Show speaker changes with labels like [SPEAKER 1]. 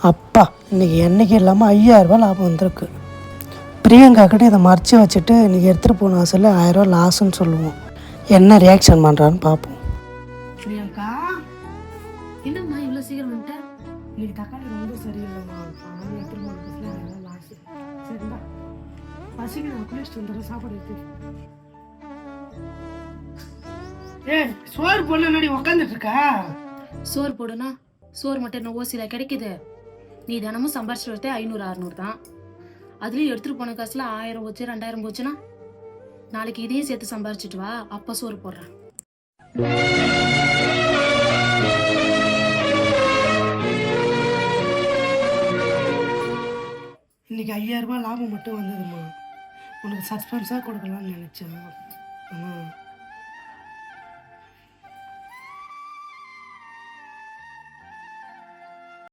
[SPEAKER 1] அப்பா இன்றைக்கி என்றைக்கு இல்லாமல் 5000 ரூபாய் லாபம் வந்திருக்கு. பிரியங்கா கிட்ட இதை மறைச்சி வச்சுட்டு இன்றைக்கி எடுத்துகிட்டு போன சொல்லி 1000 ரூபா லாஸ்ன்னு சொல்லுவோம். என்ன ரியாக்ஷன் பண்ணுறான்னு பார்ப்போம். பிரியங்கா,
[SPEAKER 2] என்னம்மா இவ்வளோ சீக்கிரம் வந்துட்ட?
[SPEAKER 1] இன்னைக்கு தக்காளி ரொம்ப சரியில்லைம்மா, அதனால எடுத்துகிட்டு போன பஸ்ஸில் 1000 ரூபா லாஸ். சரிங்களா, பசிக்கு நான் குளிச்சுட்டு வந்துடுறேன், சாப்பாடு எடுத்து. சோறு போடல நடி உக்காந்துட்டு இருக்கா?
[SPEAKER 2] சோறு போடுனா சோறு மட்டும் என்ன ஓசியில் கிடைக்குது? நீ தினமும் சம்பாரிச்சு வரதே 500 600 தான். அதுலேயும் எடுத்துகிட்டு போன காசுல 1000 போச்சு 2000 போச்சுன்னா நாளைக்கு இதையும் சேர்த்து சம்பாரிச்சிட்டு வா, அப்போ சோறு போடுறேன்.
[SPEAKER 1] இன்னைக்கு 5000 ரூபாய் லாபம் மட்டும் வந்ததுமா. உனக்கு சஸ்பென்ஸாக கொடுக்கலாம்னு நினச்சேன். ஆனால்